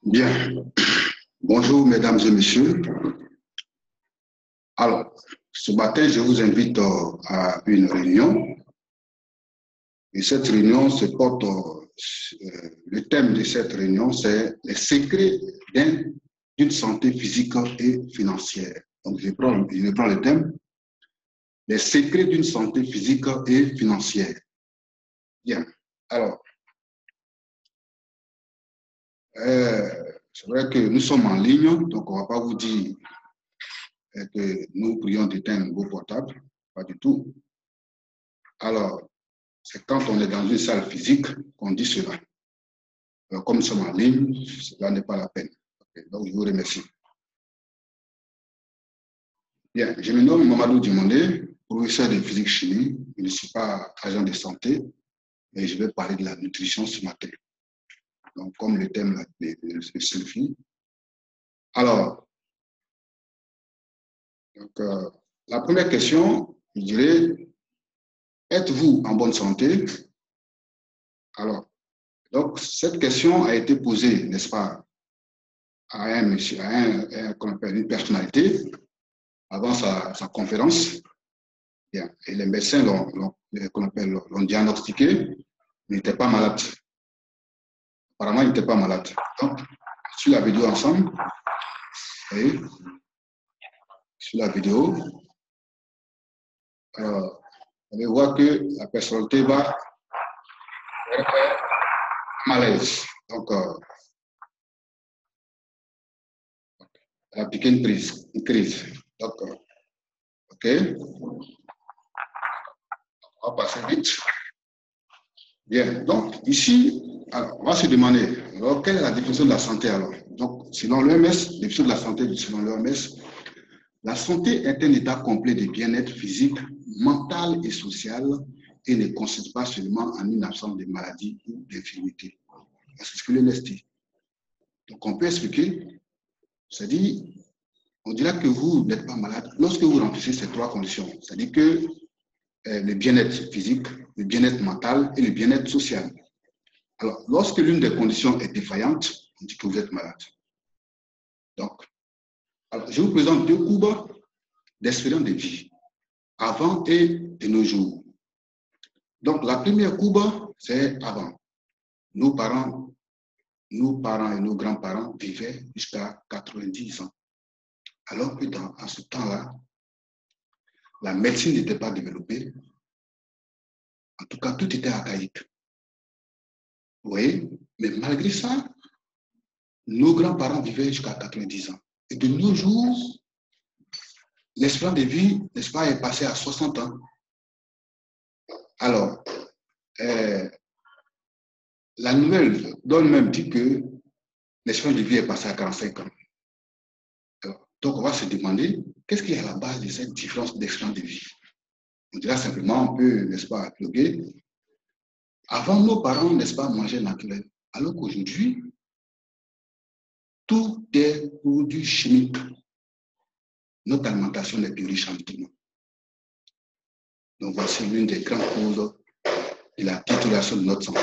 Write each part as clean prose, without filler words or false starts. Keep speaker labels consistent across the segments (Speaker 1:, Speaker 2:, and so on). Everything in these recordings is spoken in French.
Speaker 1: Bien. Bonjour, mesdames et messieurs. Alors, ce matin, je vous invite à une réunion. Et cette réunion se porte, le thème de cette réunion, c'est les secrets d'une santé physique et financière. Donc, je prends le thème, les secrets d'une santé physique et financière. Bien. Alors, c'est vrai que nous sommes en ligne, donc on ne va pas vous dire que nous prions d'éteindre vos portables, pas du tout. Alors, c'est quand on est dans une salle physique qu'on dit cela. Alors, comme nous sommes en ligne, cela n'est pas la peine. Okay, donc, je vous remercie. Bien, je me nomme Mamadou Dimondé, professeur de physique-chimie. Je ne suis pas agent de santé, mais je vais parler de la nutrition ce matin. Donc, comme le thème le signifie. Alors, donc, la première question, je dirais, êtes-vous en bonne santé? Alors, donc, cette question a été posée, n'est-ce pas, à un monsieur, qu'on appelle une personnalité, avant sa conférence. Bien. Et les médecins l'ont diagnostiqué, il n'était pas malade. Apparemment, il n'était pas malade. Donc, sur la vidéo ensemble, et sur la vidéo, on va voir que la personnalité va malaise. Donc, elle a piqué une crise. Donc, OK. On va passer vite. Bien. Donc, ici, alors, on va se demander, alors, quelle est la définition de la santé alors? Donc, selon l'OMS, définition de la santé, selon l'OMS, la santé est un état complet de bien-être physique, mental et social et ne consiste pas seulement en une absence de maladie ou d'infirmité. C'est ce que l'OMS dit. Donc, on peut expliquer, c'est-à-dire, on dira que vous n'êtes pas malade lorsque vous remplissez ces trois conditions. C'est-à-dire que le bien-être physique, le bien-être mental et le bien-être social. Alors, lorsque l'une des conditions est défaillante, on dit que vous êtes malade. Donc, alors, je vous présente deux courbes d'espérance de vie, avant et de nos jours. Donc, la première courbe, c'est avant. Nos parents et nos grands-parents vivaient jusqu'à 90 ans. Alors que à ce temps-là, la médecine n'était pas développée. En tout cas, tout était archaïque. Vous voyez? Mais malgré ça, nos grands-parents vivaient jusqu'à 90 ans. Et de nos jours, l'espérance de vie, n'est-ce pas, est passé à 60 ans. Alors, la nouvelle donne même dit que l'espérance de vie est passée à 45 ans. Alors, donc, on va se demander, qu'est-ce qui est à la base de cette différence d'espérance de vie? On dira simplement, on peut, n'est-ce pas, plugger. Avant, nos parents, n'est-ce pas, mangeaient naturel. Alors qu'aujourd'hui, tout est produit chimique. Notre alimentation n'est plus riche en nutriments. Donc, voici l'une des grandes causes de la détérioration de notre santé.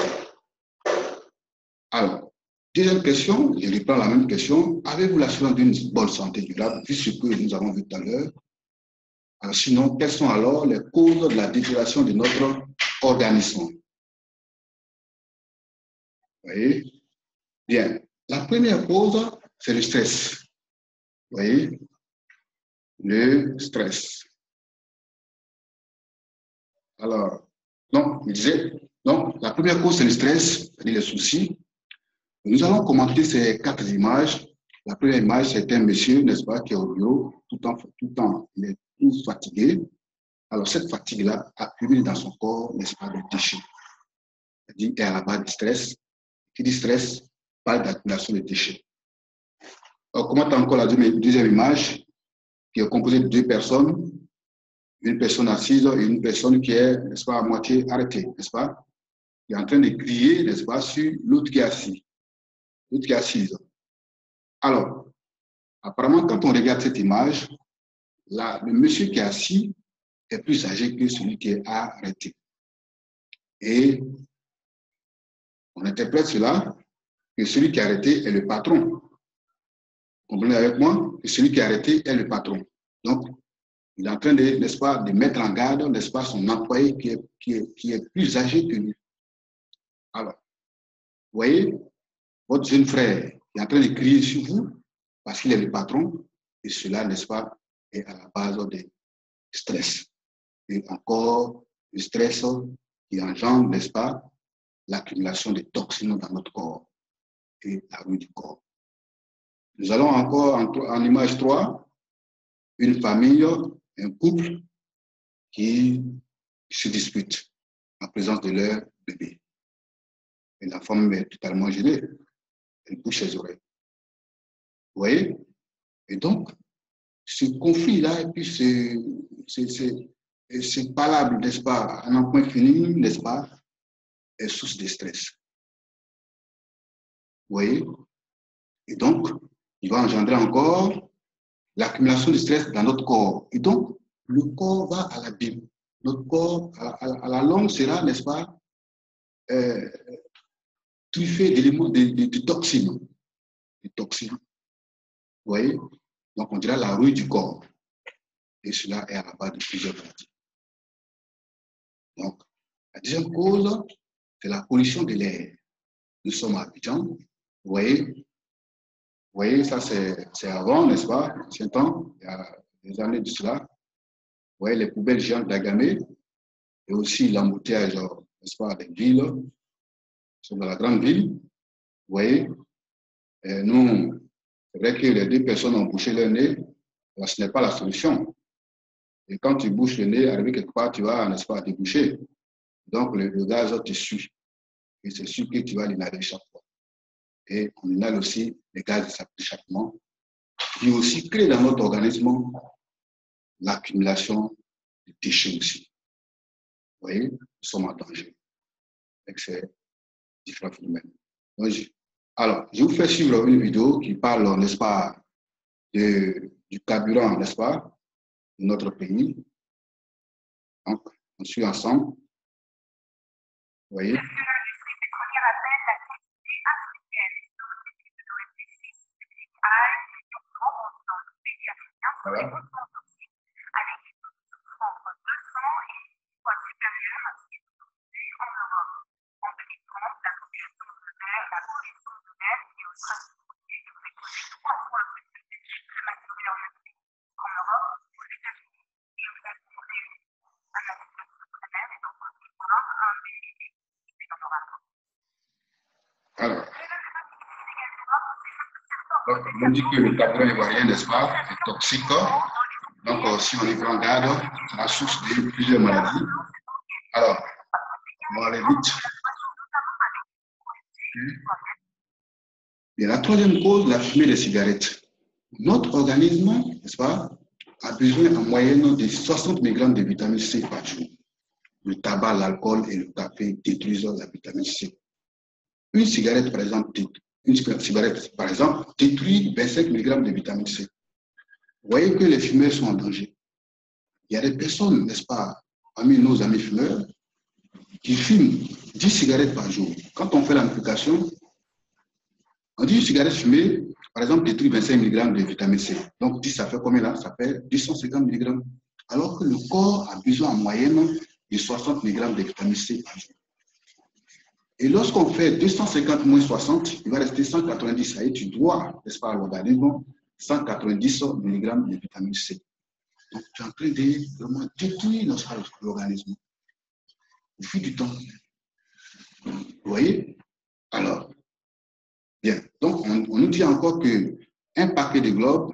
Speaker 1: Alors, deuxième question, je reprends la même question. Avez-vous l'assurance d'une bonne santé durable, vu ce que nous avons vu tout à l'heure? Alors, sinon, quelles sont alors les causes de la détérioration de notre organisme? Vous voyez? Bien. La première cause, c'est le stress. Vous voyez? Le stress. Alors, donc, je disais, donc, la première cause, c'est le stress, c'est-à-dire les soucis. Nous allons commenter ces 4 images. La première image, c'est un monsieur, n'est-ce pas, qui est au bureau, tout le temps, il est tout fatigué. Alors, cette fatigue-là accumule dans son corps, n'est-ce pas, des déchets. C'est-à-dire, il est à la base du stress. Qui dit stress, parle d'accumulation de déchets. Alors, comment encore la deuxième image, qui est composée de 2 personnes, une personne assise et une personne qui est, n'est-ce pas, à moitié arrêtée, n'est-ce pas, qui est en train de crier, n'est-ce pas, sur l'autre qui est assis, l'autre qui est assise. Alors, apparemment, quand on regarde cette image, là, le monsieur qui est assis est plus âgé que celui qui est arrêté. Et on interprète cela que celui qui est arrêté est le patron. Comprenez avec moi? Que celui qui est arrêté est le patron. Donc, il est en train de, n'est-ce pas, de mettre en garde, n'est-ce pas, son employé qui est plus âgé que lui. Alors, vous voyez, votre jeune frère est en train de crier sur vous parce qu'il est le patron, et cela, n'est-ce pas, est à la base du stress. Et encore, le stress qui engendre, n'est-ce pas, l'accumulation de toxines dans notre corps et la ruine du corps. Nous allons encore en image 3, une famille, un couple qui se dispute en présence de leur bébé. Et la femme est totalement gênée. Elle bouche ses oreilles. Vous voyez? Et donc, ce conflit-là, et puis c'est palable, n'est-ce pas, à un point fini, n'est-ce pas, est source de stress. Vous voyez? Et donc, il va engendrer encore l'accumulation de stress dans notre corps. Et donc, le corps va à l'abîme. Notre corps, à la longue, sera, n'est-ce pas, truffé d'éléments, de toxines. De toxines. Vous voyez? Donc, on dirait la ruine du corps. Et cela est à la base de plusieurs maladies. Donc, la deuxième cause, c'est la pollution de l'air. Nous sommes à Abidjan. Vous voyez, ça c'est avant, n'est-ce pas, ancien temps, il y a des années de cela. Vous voyez, les poubelles géantes d'Agamé et aussi l'embouteillage, n'est-ce pas, des villes, sont dans la grande ville. Vous voyez, et nous, c'est vrai que les 2 personnes ont bouché leur nez, ce n'est pas la solution. Et quand tu bouches le nez, arrivé quelque part, tu vas, n'est-ce pas, déboucher. Donc, le gaz te suit. Et c'est sûr que tu vas l'inhaler chaque fois. Et on inhale aussi les gaz d'échappement qui aussi créent dans notre organisme l'accumulation de déchets aussi. Vous voyez, nous sommes en danger avec ces différents phénomènes. Donc, alors, je vous fais suivre une vidéo qui parle, n'est-ce pas, du carburant, n'est-ce pas, de notre pays. Donc, on suit ensemble. Vous voyez. Voilà. Donc, on dit que le carburant ivoirien, n'est-ce pas, est toxique. Donc, si on y prend garde, c'est la source de plusieurs maladies. Alors, on va aller vite. Et la troisième cause, la fumée des cigarettes. Notre organisme, n'est-ce pas, a besoin en moyenne de 60 mg de vitamine C par jour. Le tabac, l'alcool et le café détruisent la vitamine C. Une cigarette, par exemple, détruit 25 mg de vitamine C. Vous voyez que les fumeurs sont en danger. Il y a des personnes, n'est-ce pas, parmi nos amis fumeurs, qui fument 10 cigarettes par jour. Quand on fait l'application, on dit une cigarette fumée, par exemple, détruit 25 mg de vitamine C. Donc, 10, ça fait combien là? Ça fait 250 mg. Alors que le corps a besoin en moyenne de 60 mg de vitamine C par jour. Et lorsqu'on fait 250 moins 60, il va rester 190. Et tu dois, n'est-ce pas, à l'organisme, 190 mg de vitamine C. Donc, tu es en train de vraiment détruire l'organisme au fil du temps. Vous voyez? Alors, bien. Donc, on nous dit encore qu'un paquet de globes,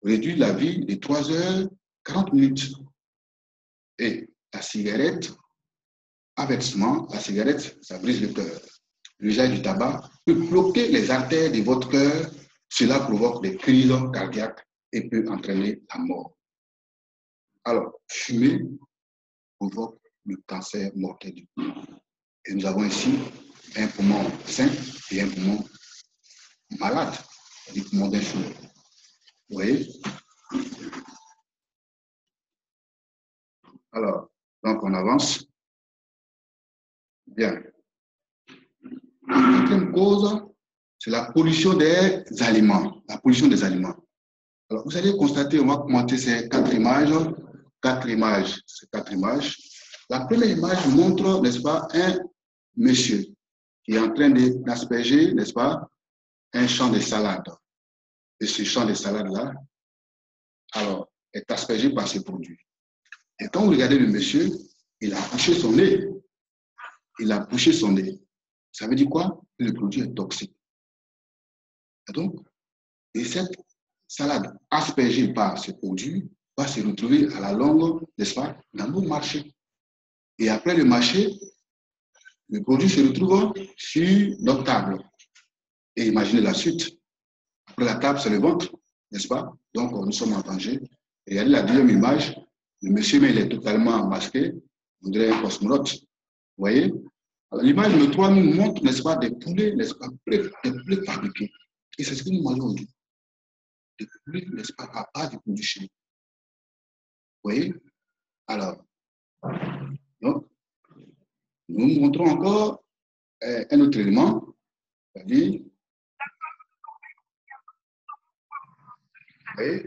Speaker 1: réduit la vie de 3 heures 40 minutes. Et la cigarette, inversement, la cigarette, ça brise le cœur. L'usage du tabac peut bloquer les artères de votre cœur. Cela provoque des crises cardiaques et peut entraîner la mort. Alors, fumer provoque le cancer mortel du poumon. Et nous avons ici un poumon sain et un poumon malade, du poumon d'un fumeur. Vous voyez? Alors, donc on avance. Bien. La quatrième cause, c'est la pollution des aliments. La pollution des aliments. Alors, vous allez constater, on va commenter ces 4 images. 4 images, ces 4 images. La première image montre, n'est-ce pas, un monsieur qui est en train d'asperger, n'est-ce pas, un champ de salade. Et ce champ de salade-là, alors, est aspergé par ces produits. Et quand vous regardez le monsieur, il a bouché son nez. Il a bouché son nez. Ça veut dire quoi? Que le produit est toxique. Et donc, et cette salade aspergée par ces produits va se retrouver à la longue, n'est-ce pas, dans nos marchés. Et après le marché, le produit se retrouve sur notre table. Et imaginez la suite. Après la table, c'est le ventre, n'est-ce pas? Donc, nous sommes en danger. Et regardez la deuxième image. Le monsieur, mais il est totalement masqué. On dirait un cosmonaute. Vous voyez? L'image numéro 3 nous montre, n'est-ce pas, des poulets, n'est-ce pas, des poulets fabriqués. Et c'est ce que nous mangeons aujourd'hui. Des poulets, n'est-ce pas, à part du produit chimique. Vous voyez? Alors, donc, nous montrons encore un autre élément, c'est-à-dire, vous voyez?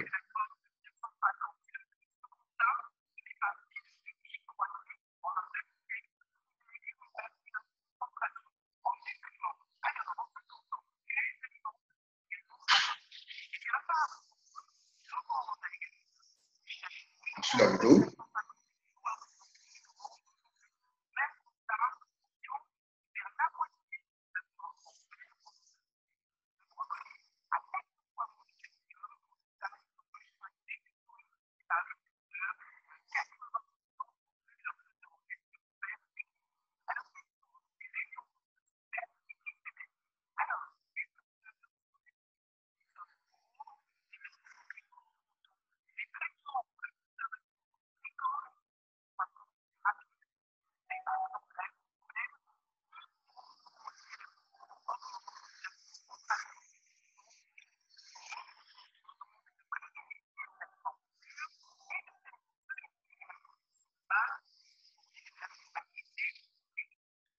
Speaker 1: Sur la vidéo.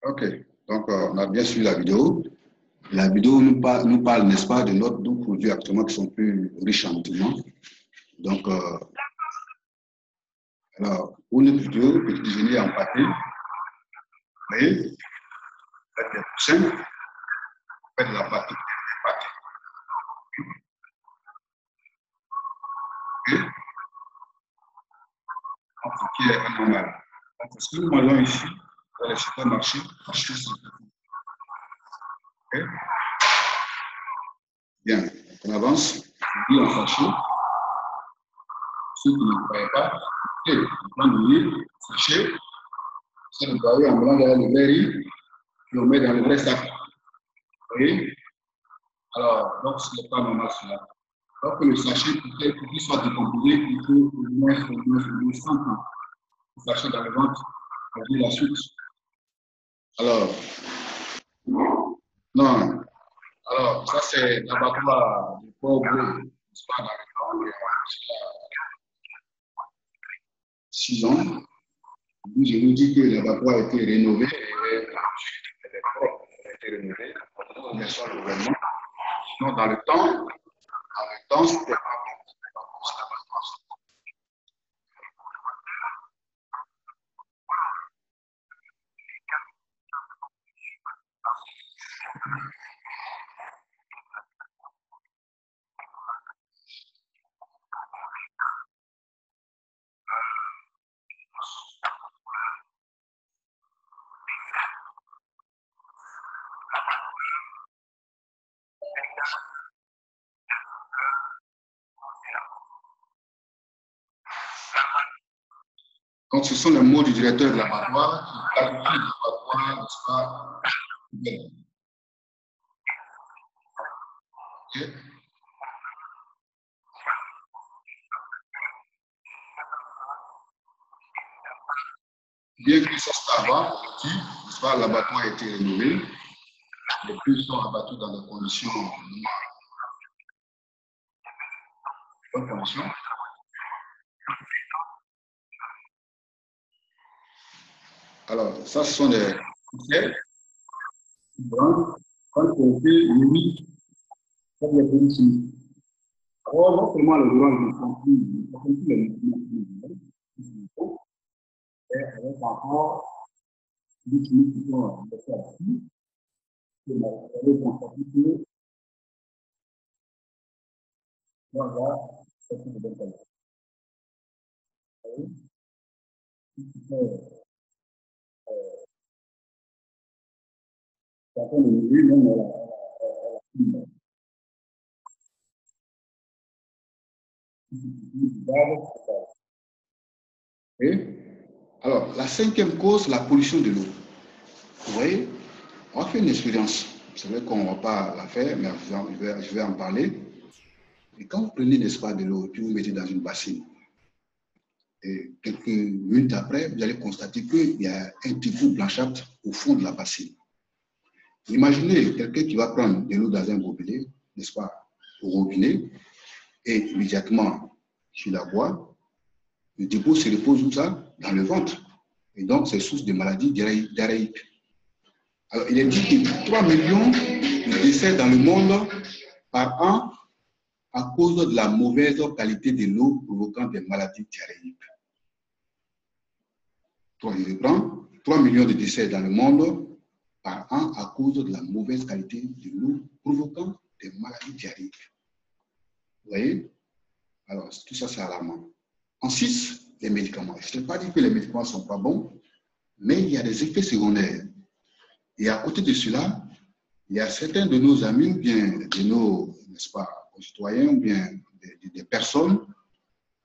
Speaker 1: OK. Donc, on a bien suivi la vidéo. La vidéo nous parle, n'est-ce pas, de nos produits actuellement qui sont plus riches en nutriments. Donc, alors, pour notre vidéo, petit déjeuner en pâté, vous voyez, faites des poussins, faites de la pâte. Okay. Donc, ce qui est anormal. Donc, ce que nous mangeons ici, dans les supermarchés, achetez ça. Okay. Bien, on avance. On dit en sachet. Ceux qui ne croyaient pas, on prend du livre, sachet, c'est nettoyé en blanc dans le vrai riz, et on met dans le vrai sac. Vous voyez? Alors, donc, ce n'est pas normal cela. Donc, le sachet, pour qu'il soit décomposé, il faut au moins 100 ans. Le sachet dans le ventre, on dit la suite. Alors, non. Alors, ça, c'est l'abattoir du pauvre, n'est-ce pas, dans le temps, il y a 6 ans. Je vous dis que l'abattoir a été rénové et elle a été rénovée. Merci au gouvernement. Sinon, dans le temps, c'était pas bon. Donc, ce sont les mots du directeur de l'abattoir qui clarifient l'abattoir, n'est-ce pas? Okay. Bien que ça soit avant, aujourd'hui, n'est-ce pas, l'abattoir a été rénové. Les plus sont abattus dans des conditions de bonnes conditions. Alors, ça, ce sont des poussières. Quand on fait oui, ça vient de ici. Alors, non seulement le droit de compris les mouvements, et avec encore des chimiques qui sont de faire ici, que la responsabilité, voilà, c'est une bonne chose. Certains de nous, même et alors, la cinquième cause, la pollution de l'eau. Vous voyez, on a fait une expérience. C'est vrai qu'on ne va pas la faire, mais je vais en parler. Et quand vous prenez, n'est-ce pas, de l'eau et puis vous mettez dans une bassine, et quelques minutes après, vous allez constater qu'il y a un dépôt blanchâtre au fond de la bassine. Imaginez quelqu'un qui va prendre de l'eau dans un gobelet, n'est-ce pas, au robinet, et immédiatement, sur la boit, le dépôt se repose où ça? Dans le ventre. Et donc, c'est source de maladies diarrhéiques. Alors, il est dit qu'il y a 3 millions de décès dans le monde par an à cause de la mauvaise qualité de l'eau provoquant des maladies diarrhéiques. Je reprends, 3 millions de décès dans le monde par an à cause de la mauvaise qualité de l'eau provoquant des maladies diarrhéiques. Vous voyez? Alors, tout ça, c'est alarmant. En 6, les médicaments. Je ne t'ai pas dit que les médicaments ne sont pas bons, mais il y a des effets secondaires. Et à côté de cela, il y a certains de nos amis ou bien de nos, n'est-ce pas, concitoyens ou bien des personnes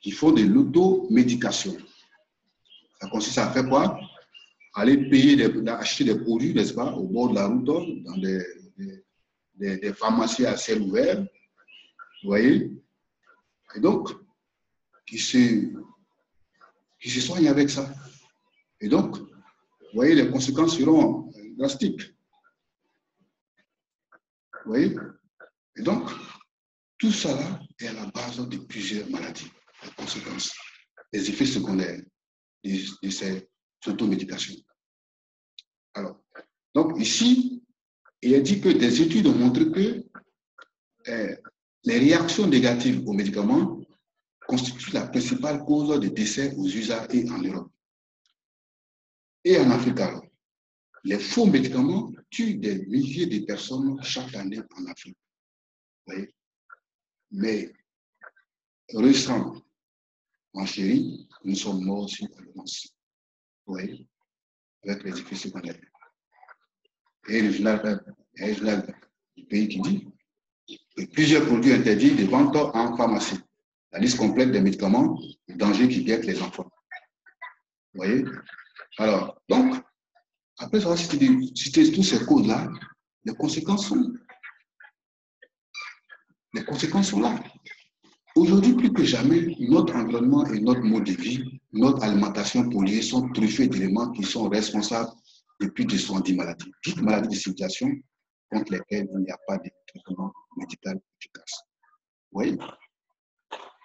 Speaker 1: qui font de l'automédication. Ça consiste à faire quoi? Aller payer, acheter des produits, n'est-ce pas, au bord de la route, dans des pharmacies à ciel ouvert. Vous voyez? Et donc, qui se soignent avec ça. Et donc, vous voyez, les conséquences seront drastiques. Vous voyez? Et donc, tout ça là est à la base de plusieurs maladies, les conséquences, les effets secondaires de ces automédications. Alors, donc ici, il est dit que des études ont montré que les réactions négatives aux médicaments constituent la principale cause de décès aux USA et en Europe. Et en Afrique, alors, les faux médicaments tuent des milliers de personnes chaque année en Afrique. Vous voyez? Mais récent, en chérie, nous sommes morts sur l'ordonnance. Vous voyez? Avec les effets secondaires. Et le journal du pays qui dit Et plusieurs produits interdits de vente en pharmacie. La liste complète des médicaments et dangers qui guettent les enfants. Vous voyez? Alors, donc, après avoir cité tous ces causes-là, les conséquences sont là. Aujourd'hui, plus que jamais, notre environnement et notre mode de vie, notre alimentation polluée sont truffés d'éléments qui sont responsables de plus de 110 maladies. 10 maladies de civilisation contre lesquelles il n'y a pas de traitement médical efficace. Vous voyez?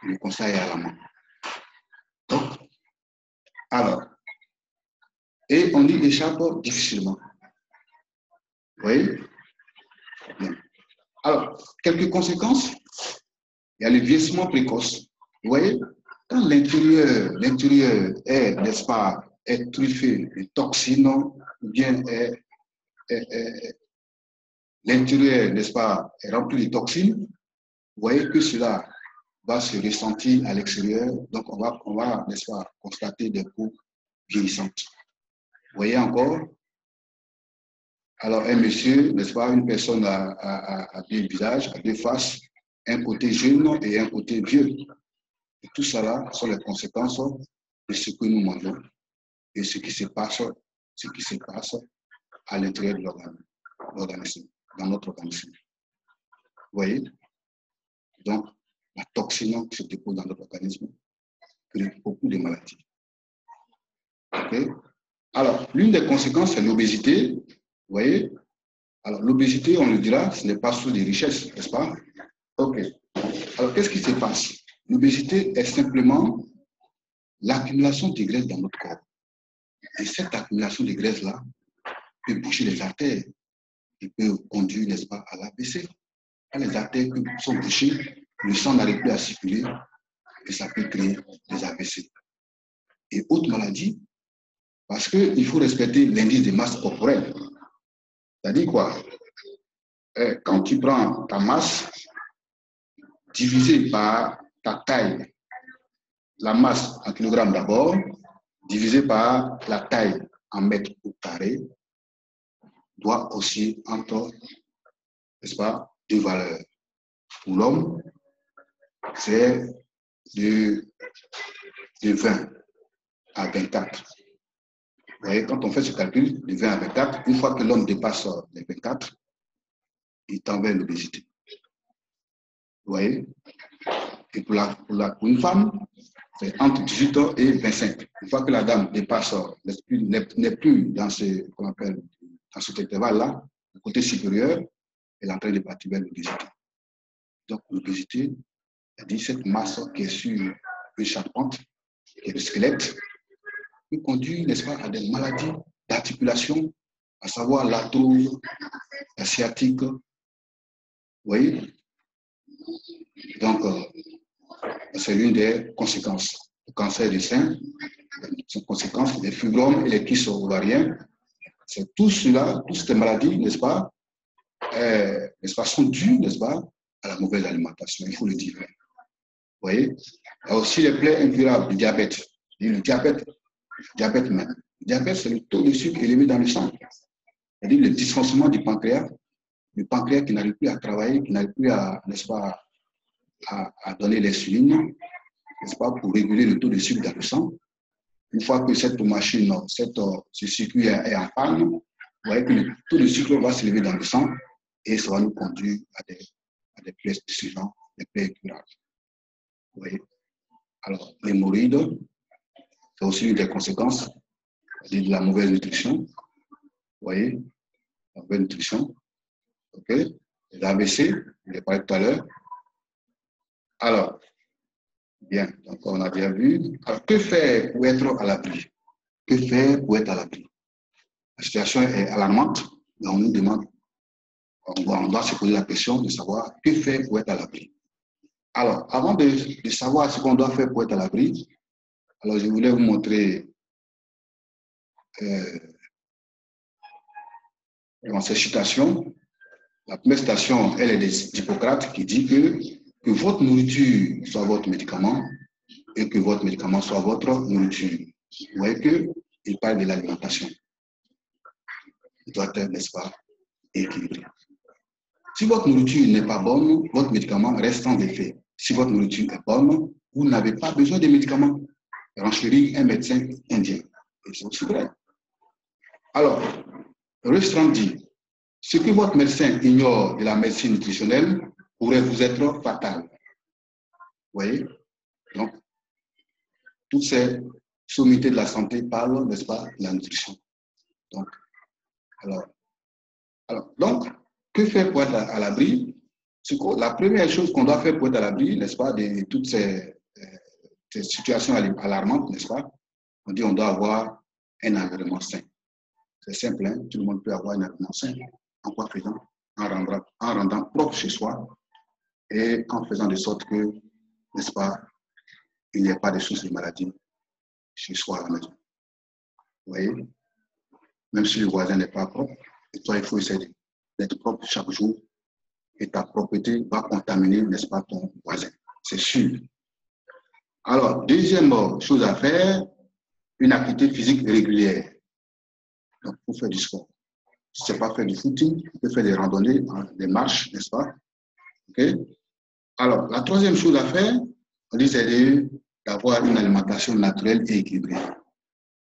Speaker 1: Le constat est alarmant. Donc, alors, et on y échappe difficilement. Vous voyez? Bien. Alors, quelques conséquences. Il y a le vieillissement précoce. Vous voyez? Quand l'intérieur est, n'est-ce pas, est truffé de toxines, ou bien l'intérieur, n'est-ce pas, est rempli de toxines, vous voyez que cela va se ressentir à l'extérieur. Donc, on va, n'est-ce pas, constater des peaux vieillissantes. Vous voyez encore? Alors, un monsieur, n'est-ce pas, une personne a deux visages, a deux faces, un côté jeune et un côté vieux. Et tout cela sont les conséquences de ce que nous mangeons et ce qui se passe à l'intérieur de l'organisme, dans notre organisme. Vous voyez? Donc, la toxine qui se dépose dans notre organisme crée beaucoup de maladies. Okay? Alors, l'une des conséquences, c'est l'obésité. Vous voyez? Alors, l'obésité, on le dira, ce n'est pas source de richesse, n'est-ce pas? OK. Alors, qu'est-ce qui se passe? L'obésité est simplement l'accumulation de graisse dans notre corps. Et cette accumulation de graisse-là peut boucher les artères et peut conduire, n'est-ce pas, à l'AVC. Quand les artères sont bouchées, le sang n'arrive plus à circuler et ça peut créer des AVC. Et autres maladies, parce qu'il faut respecter l'indice de masse corporelle. C'est-à-dire quoi? Quand tu prends ta masse divisée par ta taille, la masse en kilogrammes d'abord, divisé par la taille en mètres au carré, doit aussi entre, n'est-ce pas, deux valeurs. Pour l'homme, c'est de 20 à 24. Vous voyez, quand on fait ce calcul, de 20 à 24, une fois que l'homme dépasse les 24, il tend vers l'obésité. Vous voyez? Et pour une femme, c'est entre 18 ans et 25. Une fois que la dame dépasse, n'est plus dans qu'on appelle, dans cet intervalle-là, le côté supérieur, elle est en train de partir vers l'obésité. Donc, l'obésité, c'est-à-dire cette masse qui est sur une charpente, qui est le squelette, peut conduire, n'est-ce pas, à des maladies d'articulation, à savoir l'arthrose, la sciatique. Vous voyez? Donc, c'est l'une des conséquences. Le cancer du sein, c'est une conséquence des fibromes et les kystes ovariens. C'est tout cela, toutes ces maladies, n'est-ce pas, sont dues, n'est-ce pas, à la mauvaise alimentation, il faut le dire. Vous voyez? Il y a aussi les plaies incurables du diabète. Le diabète même. Le diabète, c'est le taux de sucre élevé dans le sang. C'est-à-dire le dysfonctionnement du pancréas qui n'arrive plus à travailler, qui n'arrive plus à, n'est-ce pas, à donner l'insuline, n'est-ce pas, pour réguler le taux de sucre dans le sang. Une fois que cette machine, ce circuit est en panne, vous voyez que le taux de sucre va s'élever dans le sang et ça va nous conduire à des plaies de ce genre, des plaies incurables. Vous voyez? Alors, l'hémorroïde, c'est aussi une des conséquences de la mauvaise nutrition. Vous voyez? La mauvaise nutrition. OK? Les AVC, je l'ai parlé tout à l'heure. Alors, bien, donc on a bien vu. Alors, que faire pour être à l'abri? Que faire pour être à l'abri? La situation est alarmante, mais on nous demande, on doit se poser la question de savoir que faire pour être à l'abri. Alors, avant de savoir ce qu'on doit faire pour être à l'abri, alors je voulais vous montrer dans cette citation. La première citation, elle est d'Hippocrate qui dit que votre nourriture soit votre médicament et que votre médicament soit votre nourriture. Vous voyez qu'il parle de l'alimentation. Il doit être, n'est-ce pas, équilibré. Si votre nourriture n'est pas bonne, votre médicament reste sans effet. Si votre nourriture est bonne, vous n'avez pas besoin de médicaments. Renchérit un médecin indien. Et c'est aussi vrai. Alors, Restaurant dit, ce que votre médecin ignore de la médecine nutritionnelle pourrait vous être fatal. Vous voyez? Donc, toutes ces sommités de la santé parlent, n'est-ce pas, de la nutrition. Donc, donc, que faire pour être à l'abri? La première chose qu'on doit faire pour être à l'abri, n'est-ce pas, de toutes ces situations alarmantes, n'est-ce pas? On dit qu'on doit avoir un environnement sain. C'est simple, hein? Tout le monde peut avoir un environnement sain. En quoi faisant? En rendant propre chez soi et en faisant de sorte que, n'est-ce pas, il n'y ait pas de sources de maladies chez soi à la maison. Vous voyez? Même si le voisin n'est pas propre, et toi, il faut essayer d'être propre chaque jour et ta propreté va contaminer, n'est-ce pas, ton voisin. C'est sûr. Alors, deuxième chose à faire, une activité physique régulière. Donc, pour faire du sport. Si ce n'est pas faire du footing, tu peux faire des randonnées, des marches, n'est-ce pas? Okay? Alors, la troisième chose à faire, on dit, c'est d'avoir une alimentation naturelle et équilibrée.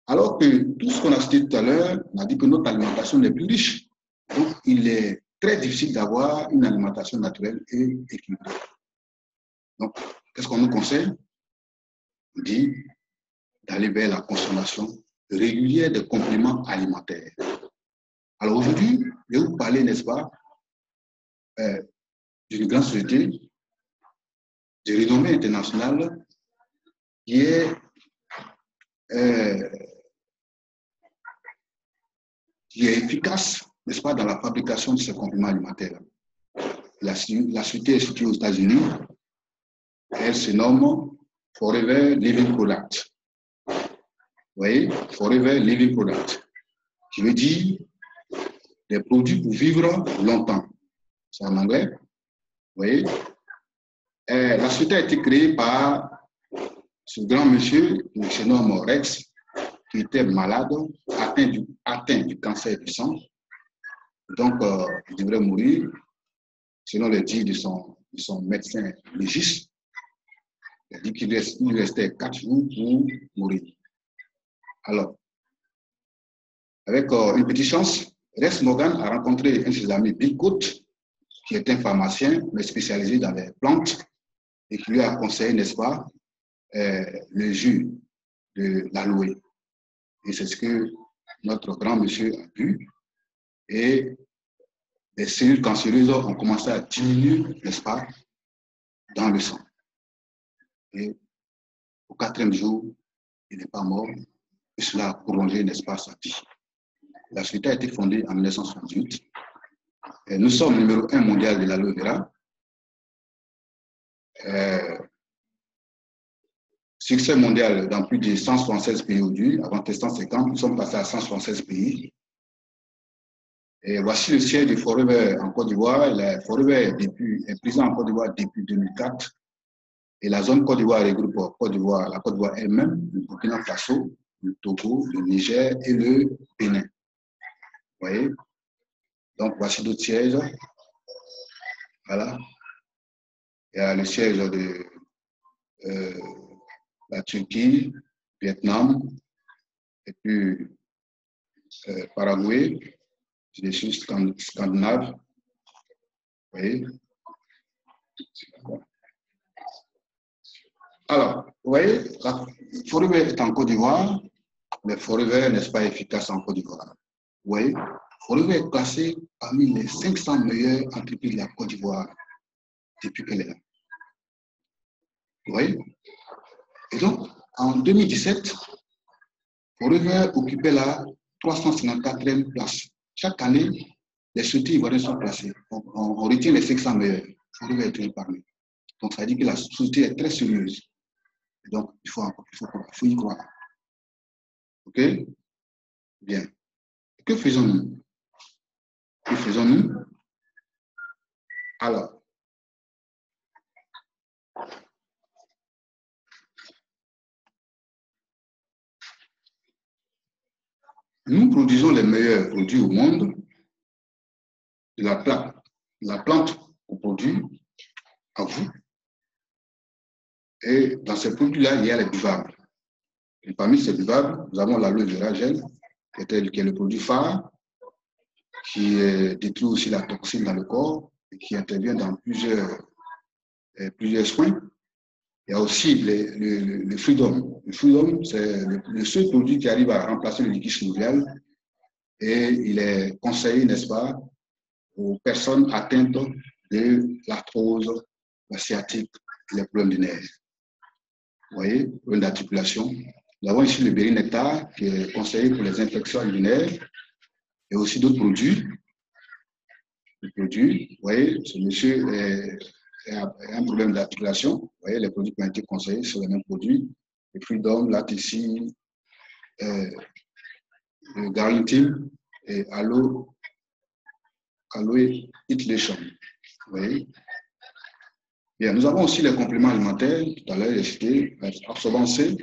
Speaker 1: Alors que tout ce qu'on a cité tout à l'heure, on a dit que notre alimentation n'est plus riche. Donc, il est très difficile d'avoir une alimentation naturelle et équilibrée. Donc, qu'est-ce qu'on nous conseille? On dit d'aller vers la consommation régulière de compléments alimentaires. Alors aujourd'hui, je vais vous parler, n'est-ce pas, d'une grande société de renommée internationale qui est efficace, n'est-ce pas, dans la fabrication de ces compléments alimentaires. La société est située aux États-Unis. Elle se nomme Forever Living Product. Vous voyez, Forever Living Product. Qui veut dire des produits pour vivre longtemps. C'est en anglais. Vous voyez. La société a été créée par ce grand monsieur, qui se nomme Rex, qui était malade, atteint du cancer du sang. Donc, il devrait mourir, selon les dires de son médecin légiste. Il a dit qu'il lui restait 4 jours pour mourir. Alors, avec une petite chance, Rex Morgan a rencontré un de ses amis, Bill Coate, qui est un pharmacien, mais spécialisé dans les plantes, et qui lui a conseillé, n'est-ce pas, le jus de l'aloe. Et c'est ce que notre grand monsieur a bu. Et les cellules cancéreuses ont commencé à diminuer, n'est-ce pas, dans le sang. Et au 4e jour, il n'est pas mort. Et cela a prolongé, n'est-ce pas, sa vie. La société a été fondée en 1978. Et nous sommes numéro 1 mondial de l'aloe vera. Succès mondial dans plus de 176 pays aujourd'hui. Avant testant 50, nous sommes passés à 176 pays. Et voici le siège de Forever en Côte d'Ivoire. Forever est présent en Côte d'Ivoire depuis 2004. Et la zone Côte d'Ivoire regroupe la Côte d'Ivoire elle-même, le Burkina Faso, le Togo, le Niger et le Bénin. Vous voyez? Donc, voici d'autres sièges. Voilà. Il y a le siège de la Turquie, Vietnam, et puis Paraguay, c'est des choses scandinaves. Vous voyez? Alors, vous voyez, Forever est en Côte d'Ivoire, mais Forever n'est pas efficace en Côte d'Ivoire. Vous voyez, Forever est classé parmi les 500 meilleures entreprises de la Côte d'Ivoire depuis qu'elle est là. Vous voyez? Et donc, en 2017, Forever occupait la 354e place. Chaque année, les sociétés ivoiriennes sont classées. On retient les 500 meilleurs. Forever est toujours parmi. Donc, ça veut dire que la société est très sérieuse. Et donc, il faut y croire. OK? Bien. Que faisons-nous? Que faisons-nous? Alors, nous produisons les meilleurs produits au monde de la plaque la plante qu'on produit à vous. Et dans ces produits-là, il y a les buvables. Et parmi ces buvables, nous avons l'aloe vera gel, qui est le produit phare, qui détruit aussi la toxine dans le corps et qui intervient dans plusieurs soins. Il y a aussi le Freedom. Le Freedom, c'est le seul produit qui arrive à remplacer le liquide synovial et il est conseillé, n'est-ce pas, aux personnes atteintes de l'arthrose, la sciatique, les problèmes de nerfs. Vous voyez, problème d'articulation. Nous avons ici le Béri-Nectar qui est conseillé pour les infections urinaires et aussi d'autres produits. Vous voyez, ce monsieur a un problème d'articulation. Vous voyez, les produits qui ont été conseillés sont les mêmes produits. Le Freedom, l'Atici, le Garantim et Aloe Itlation. Vous voyez. Bien, nous avons aussi les compléments alimentaires. Tout à l'heure, j'ai cité l'absorbant C,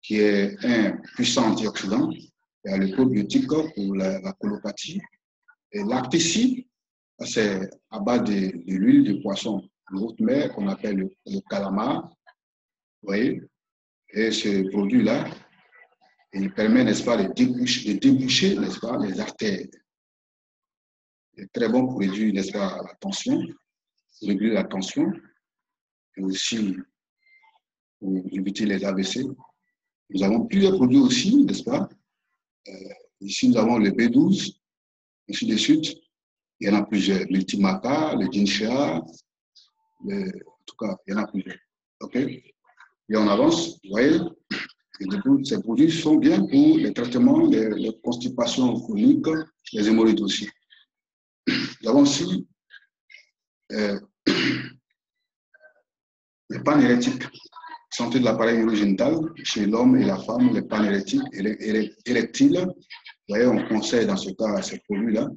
Speaker 1: qui est un puissant antioxydant. Il y a le probiotique pour la colopathie. Et l'Artici, c'est à base de l'huile de poisson de haute mer qu'on appelle le calamar. Vous voyez. Et ce produit-là, il permet, n'est-ce pas, de déboucher, n'est-ce pas, les artères. Il est très bon pour réduire, n'est-ce pas, la tension, réguler la tension, et aussi pour éviter les AVC. Nous avons plusieurs produits aussi, n'est-ce pas? Ici, nous avons le B12, ainsi de suite. Il y en a plusieurs. Le Multimaca, le Ginsha, en tout cas, il y en a plusieurs. OK? Et on avance, vous voyez? Et du coup, ces produits sont bien pour les traitements de constipation chronique, les hémorroïdes aussi. Nous avons aussi les pannes érectiques, santé de l'appareil urogénital chez l'homme et la femme, les pannes érectiles. Vous voyez, on conseille dans ce cas ces produits-là,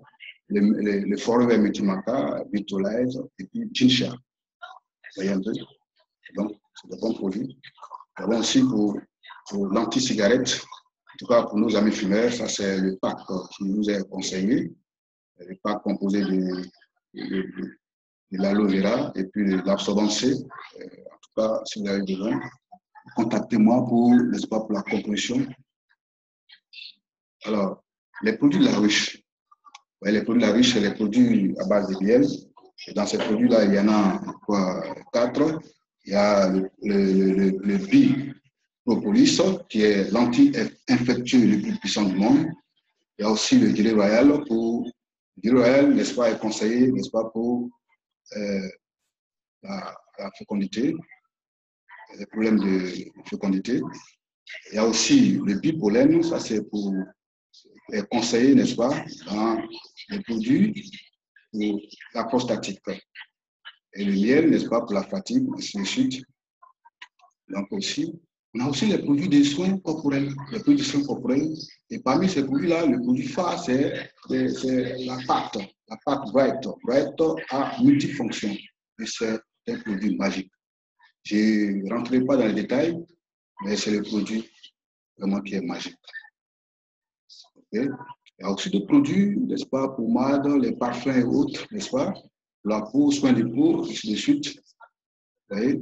Speaker 1: le Forever Multimaca, Vitolize et puis Ginsha. Vous voyez un peu? Donc, c'est de bons produits. Nous avons aussi pour l'anti-cigarette, en tout cas pour nos amis fumeurs, ça c'est le pack qui nous est conseillé, le pack composé de l'aloe vera et puis de l'absorbant C. En tout cas, si vous avez besoin, contactez-moi pour la composition. Alors, les produits de la ruche. Ouais, les produits de la ruche, c'est les produits à base de miel. Et dans ces produits-là, il y en a quoi, 4. Il y a le Bipropolis, qui est l'anti-infectieux le plus puissant du monde. Il y a aussi le Gelée Royal. Le Gelée Royal, n'est-ce pas, est conseillé, n'est-ce pas, pour la fécondité, les problèmes de fécondité. Il y a aussi le bipollen, ça c'est pour les conseiller, n'est-ce pas, dans les produits pour la prostatique. Et le miel, n'est-ce pas, pour la fatigue, ainsi de suite. Donc aussi, on a aussi les produits de soins corporels, les produits de soins corporels. Et parmi ces produits-là, le produit phare, c'est la pâte Bright. Bright a multifonction et c'est un produit magique. Je ne rentrerai pas dans les détails, mais c'est le produit vraiment qui est magique. Okay. Il y a aussi d'autres produits, n'est-ce pas, pommades, les parfums et autres, n'est-ce pas, la peau, soins de peau, ainsi de suite. Vous voyez,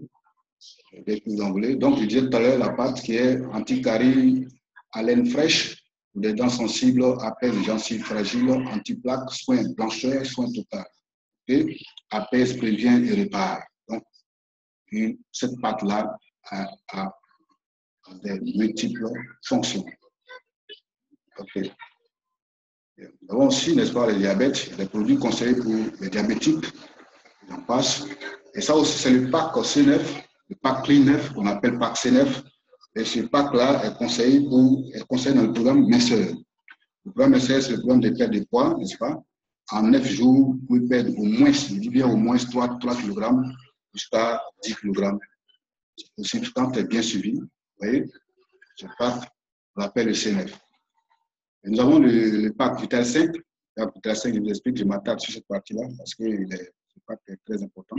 Speaker 1: dès que vous en voulez. Donc, je disais tout à l'heure, la pâte qui est anti-carie, haleine fraîche, pour les dents sensibles, apaise les gencives fragiles, anti-plaques, soins blancheur, soins total. Okay. Apaise, prévient et répare. Donc, cette pâte-là a des multiples fonctions. Okay. Nous avons aussi, n'est-ce pas, les diabètes, les produits conseillés pour les diabétiques, j'en passe. Et ça aussi, c'est le pack C9, le pack Clean 9, qu'on appelle pack C9. Et ce pack-là est conseillé dans le programme Minceur. Le programme Minceur, c'est le programme de perte de poids, n'est-ce pas? En 9 jours, vous pouvez perdre au moins, je dis bien au moins 3 kg jusqu'à 10 kg. C'est possible quand tu es bien suivi. Vous voyez, ce pack, on l'appelle le C9. Et nous avons le pack Vital 5. Le Vital 5, je vous explique, je m'attarde sur cette partie-là parce que ce pack est très important.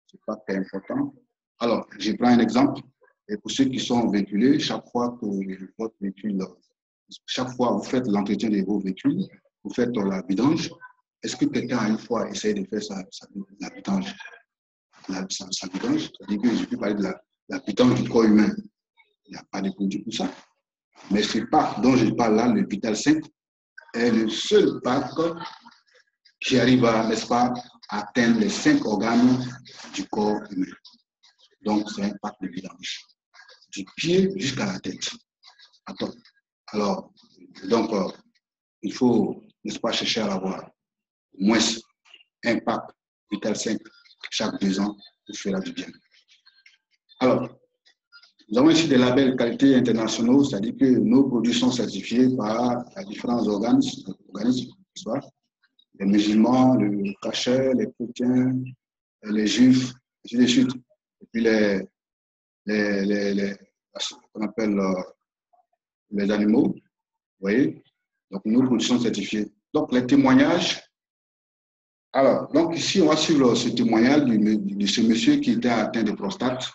Speaker 1: Ce pack est important. Alors, je prends un exemple. Et pour ceux qui sont véhiculés, chaque fois que votre véhicule, chaque fois que vous faites l'entretien de vos véhicules, vous faites la vidange, est-ce que quelqu'un a une fois essayé de faire la pitance? Sa pitance, c'est-à-dire que je peux parler de la pitance du corps humain. Il n'y a pas de produit pour ça. Mais ce pack dont je parle là, le Vital 5, est le seul pack qui arrive à, n'est-ce pas, atteindre les 5 organes du corps humain. Donc, c'est un pack de vidange. Du pied jusqu'à la tête. Attends. Alors, donc, il faut, n'est-ce pas, chercher à l'avoir. Au moins un pack Vital 5 chaque 2 ans pour faire du bien. Alors, nous avons ici des labels qualité internationaux, c'est-à-dire que nos produits sont certifiés par différents organismes, les musulmans, les cachers, les chrétiens, les juifs, ainsi de suite. Et puis ce qu'on appelle les animaux, vous voyez. Donc, nos produits sont certifiés. Donc, les témoignages. Alors, donc ici, on va suivre ce témoignage de ce monsieur qui était atteint de prostate.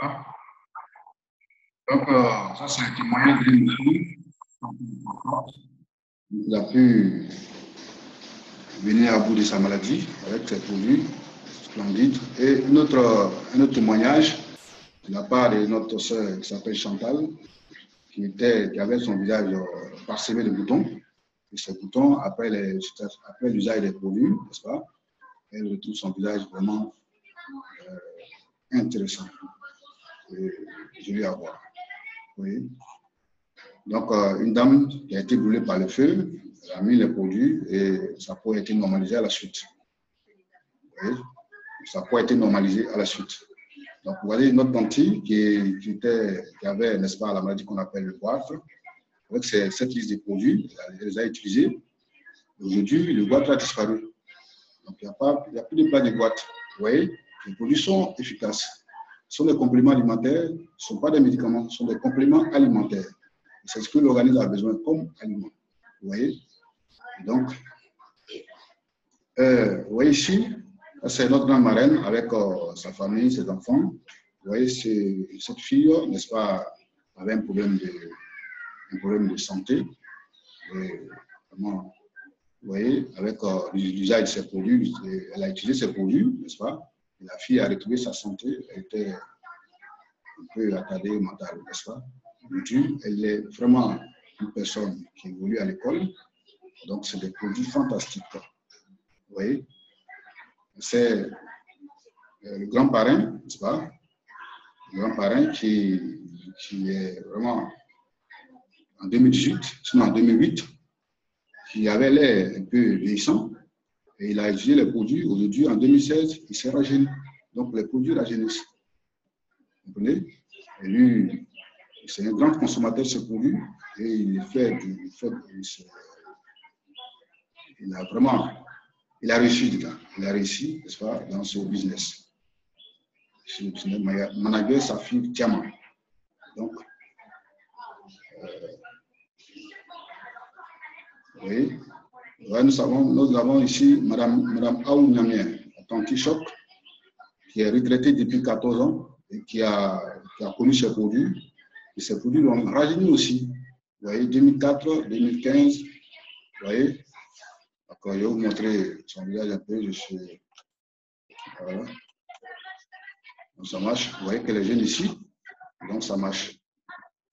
Speaker 1: Voilà. Donc, ça, c'est un témoignage de monsieur. Il a pu venir à bout de sa maladie avec ses produits splendides. Et un autre témoignage de la part de notre soeur qui s'appelle Chantal, qui avait son visage parsemé de boutons. Et ces boutons, après l'usage des produits, n'est-ce pas, elle retrouve son visage vraiment intéressant et joli à voir. Oui. Donc, une dame qui a été brûlée par le feu, elle a mis les produits et sa peau a été normalisée à la suite. Oui. Sa peau a été normalisée à la suite. Donc, vous voyez une autre dentille qui avait, n'est-ce pas, la maladie qu'on appelle le goitre. Avec cette liste de produits, elle les a utilisés. Aujourd'hui, le goitre a disparu. Donc, il n'y a plus de plat de goitre. Vous voyez, les produits sont efficaces. Ce sont des compléments alimentaires, ce ne sont pas des médicaments, ce sont des compléments alimentaires. C'est ce que l'organisme a besoin comme aliment. Vous voyez? Et donc, vous voyez ici, c'est notre grande marraine avec sa famille, ses enfants. Vous voyez, cette fille, n'est-ce pas, avait un problème de santé. Et, vraiment, vous voyez, avec l'usage de ces produits, elle a utilisé ces produits, n'est-ce pas? Et la fille a retrouvé sa santé, elle était un peu attardée mentale, n'est-ce pas? Aujourd'hui, elle est vraiment une personne qui évolue à l'école. Donc, c'est des produits fantastiques. Vous voyez? C'est le grand parrain, n'est-ce pas? Le grand parrain qui est vraiment en 2018, sinon en 2008, qui avait l'air un peu vieillissant. Et il a utilisé les produits. Aujourd'hui, en 2016, il s'est rajeuni. Donc, les produits rajeunissent. Vous comprenez? Et lui, c'est un grand consommateur de ce produit. Et il a vraiment, il a réussi, il a réussi, n'est-ce pas, dans ce business. Ce business manager s'affirme diamant. Donc, oui. Ouais, nous avons ici Madame Aou Niamien, à Tanti-Choc, qui est retraitée depuis 14 ans et qui a connu ses produits. Et ces produits l'ont rajeuni aussi. Vous voyez, 2004, 2015, vous voyez. D'accord, je vais vous montrer son visage un peu. Voilà. Donc, ça marche. Vous voyez qu'elle est jeune ici. Donc, ça marche.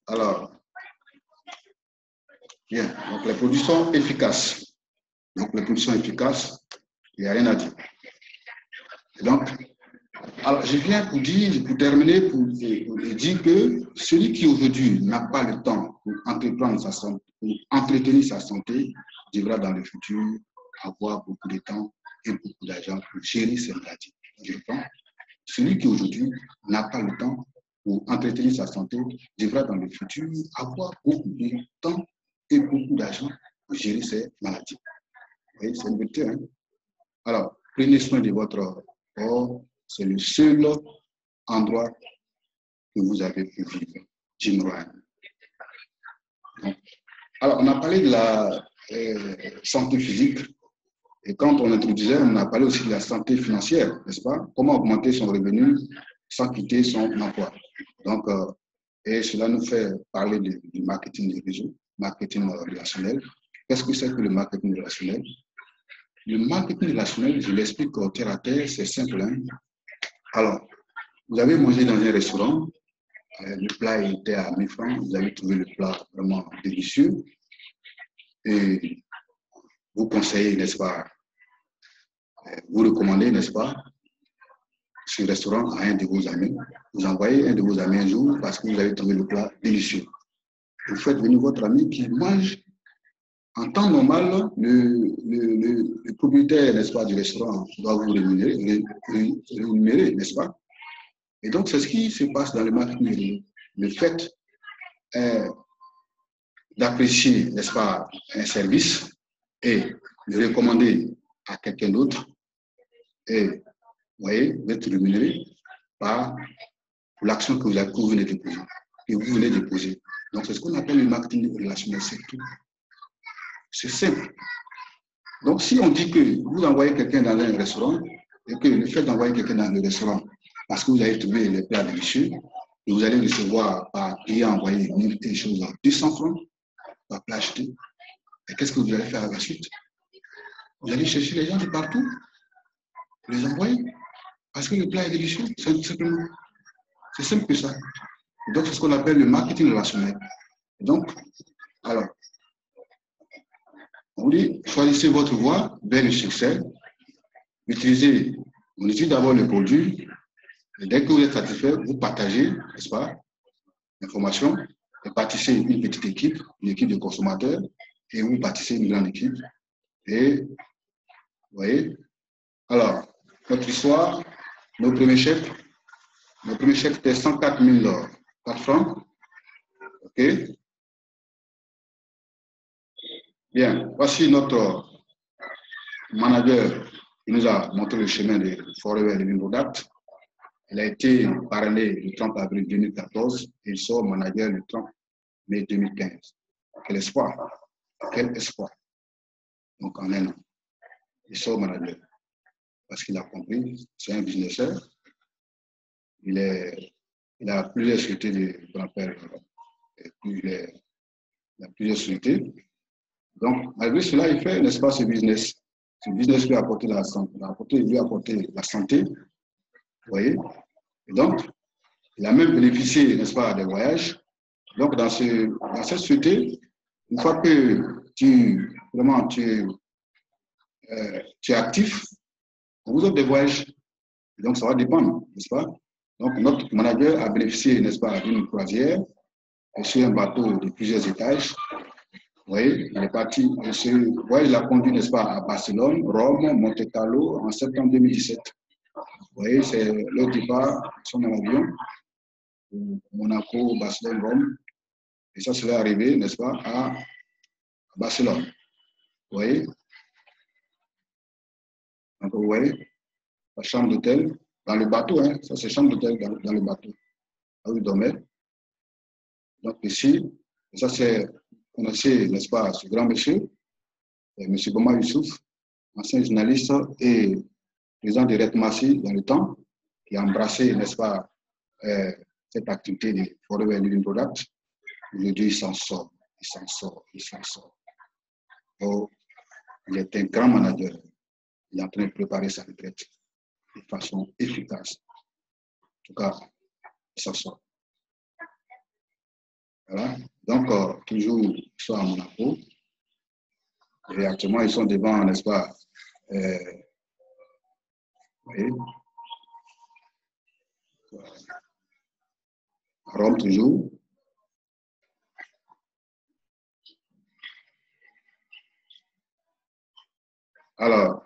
Speaker 1: Alors, bien. Donc, les produits sont efficaces. Donc, les produits sont efficaces. Il n'y a rien à dire. Et donc, alors, je viens pour terminer, pour dire que celui qui aujourd'hui n'a pas le temps pour entretenir sa santé, devra dans le futur avoir beaucoup de temps et beaucoup d'argent pour gérer ses maladies. Je reprends. Celui qui aujourd'hui n'a pas le temps pour entretenir sa santé devra dans le futur avoir beaucoup de temps et beaucoup d'argent pour gérer ses maladies. Vous voyez, c'est une vérité. Hein? Alors, prenez soin de votre corps. C'est le seul endroit que vous avez pu vivre. Jim Ryan. Alors, on a parlé de la santé physique. Et quand on introduisait, on a parlé aussi de la santé financière, n'est-ce pas? Comment augmenter son revenu sans quitter son emploi. Donc, et cela nous fait parler du marketing des réseaux, marketing relationnel. Qu'est-ce que c'est que le marketing relationnel? Le marketing relationnel, je l'explique terre à terre, c'est simple. Hein? Alors, vous avez mangé dans un restaurant, le plat était à 1000 francs, vous avez trouvé le plat vraiment délicieux et vous conseillez, n'est-ce pas, vous recommandez, n'est-ce pas, ce restaurant à un de vos amis. Vous envoyez un de vos amis un jour parce que vous avez trouvé le plat délicieux. Vous faites venir votre ami qui mange. En temps normal, le propriétaire, n'est-ce pas, du restaurant doit vous rémunérer, n'est-ce pas? Et donc, c'est ce qui se passe dans le marketing. Le fait d'apprécier, n'est-ce pas, un service et de recommander à quelqu'un d'autre et, vous voyez, d'être rémunéré pour l'action que vous venez de poser. Et vous venez de poser. Donc, c'est ce qu'on appelle le marketing relationnel, c'est tout. C'est simple. Donc, si on dit que vous envoyez quelqu'un dans un restaurant et que le fait d'envoyer quelqu'un dans le restaurant parce que vous avez trouvé les plats délicieux et vous allez recevoir par client envoyé une chose à 200 francs par plat acheté, et qu'est-ce que vous allez faire à la suite? Vous allez chercher les gens de partout, les envoyer parce que le plat est délicieux, c'est simplement. C'est simple que ça. Donc, c'est ce qu'on appelle le marketing relationnel. Donc, alors, on vous dit, choisissez votre voie vers le succès. On utilise d'abord le produit. Et dès que vous êtes satisfait, vous partagez, n'est-ce pas, l'information. Et bâtissez une petite équipe, une équipe de consommateurs. Et vous bâtissez une grande équipe. Et, vous voyez, alors, notre histoire, nos premiers chèques étaient 104 4 francs. OK? Bien, voici notre manager qui nous a montré le chemin de Forever Living Product. Il a été parrainé le 30 avril 2014 et il sort manager le 30 mai 2015. Quel espoir! Quel espoir! Donc en un an, il sort manager. Parce qu'il a compris, c'est un businesseur. Il a plusieurs sociétés de grand-père. Il a plusieurs sociétés. Donc, malgré cela, il fait, n'est-ce pas, ce business. Ce business lui a apporté la santé. Vous voyez? Et donc, Il a même bénéficié, n'est-ce pas, des voyages. Donc, dans cette société, une fois que vraiment, tu es actif, on vous offre des voyages. Donc, ça va dépendre, n'est-ce pas? Donc, notre manager a bénéficié, n'est-ce pas, d'une croisière sur un bateau de plusieurs étages. Vous voyez, il est parti. Ce voyage l'a conduit, n'est-ce pas, à Barcelone, Rome, Monte-Carlo en septembre 2017. Vous voyez, c'est le départ, ils sont dans l'avion, Monaco, Barcelone, Rome. Et ça serait arrivé, n'est-ce pas, à Barcelone. Vous voyez? Donc, vous voyez, la chambre d'hôtel, dans le bateau, hein, ça c'est chambre d'hôtel dans le bateau. Là où il dormait. Donc ici, ça c'est, vous connaissez, n'est-ce pas, ce grand monsieur, M. Boma Youssouf, ancien journaliste et président de Red Massi dans le temps, qui a embrassé, n'est-ce pas, cette activité de Forever Living Product. Aujourd'hui, il s'en sort, il s'en sort, il s'en sort. Donc, il est un grand manager. Il est en train de préparer sa retraite de façon efficace. En tout cas, il s'en sort. Voilà. Donc, toujours, ils sont à Monaco. Et actuellement, ils sont devant, n'est-ce pas, oui, à Rome toujours. Alors,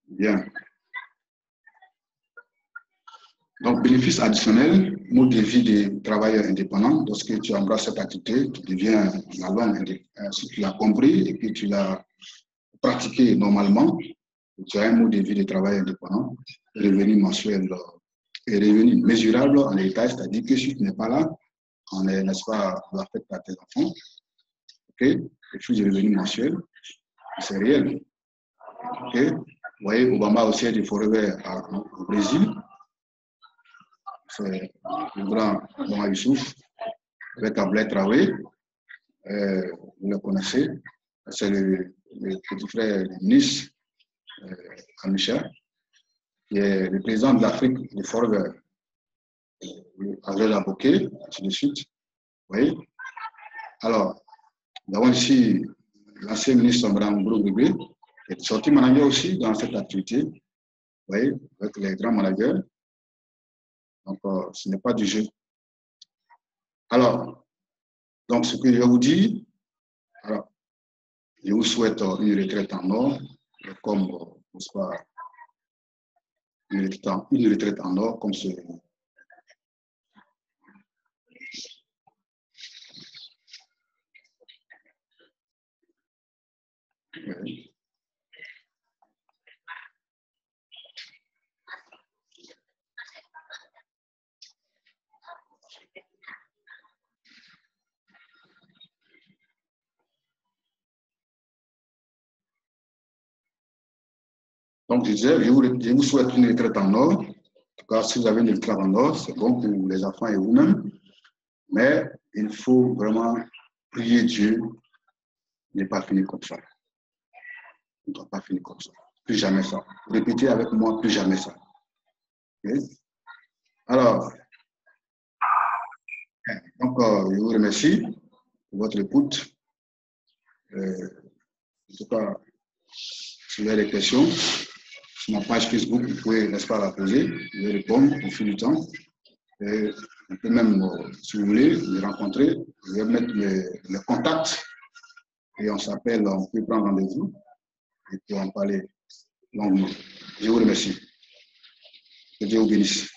Speaker 1: bien. Donc, bénéfice additionnel, mode de vie des travailleurs indépendants. Lorsque tu embrasses cette activité, tu deviens la langue, si tu l'as compris et que tu l'as pratiqué normalement, tu as un mode de vie des travailleurs indépendants, revenu mensuel et revenu mesurable en héritage, c'est-à-dire que si tu n'es pas là, on est, n'est-ce pas, on affecte à tes enfants. OK? Les flux de revenus mensuels, c'est réel. OK? Vous voyez, Obama aussi est de Forever au Brésil. C'est le grand Boma Youssouf, avec Ablaye Traoré, vous le connaissez, c'est le petit frère de Nice, Amisha, qui est le président de l'Afrique de Forever, Adel Aboké, ainsi de suite. Vous voyez? Alors, nous avons ici l'ancien ministre Mbram Brougbé, qui est sorti manager aussi dans cette activité, vous voyez, avec les grands managers. Donc, ce n'est pas du jeu. Alors, donc, ce que je vous dis, alors, je vous souhaite une retraite en or, comme, n'est-ce pas, une retraite en or, comme ce. Oui. Donc, je disais, je vous souhaite une retraite en or. En tout cas, si vous avez une retraite en or, c'est bon pour les enfants et vous-même. Mais il faut vraiment prier Dieu de ne pas finir comme ça. On ne doit pas finir comme ça. Plus jamais ça. Répétez avec moi, plus jamais ça. Okay? Alors, donc, je vous remercie pour votre écoute. En tout cas, si vous avez des questions, sur ma page Facebook, vous pouvez, n'est-ce pas, la poser. Je vais répondre au fil du temps. Et on peut même, si vous voulez, me rencontrer. Je vais mettre les contacts et on s'appelle, on peut prendre rendez-vous et puis en parler longuement. Je vous remercie. Que Dieu vous bénisse.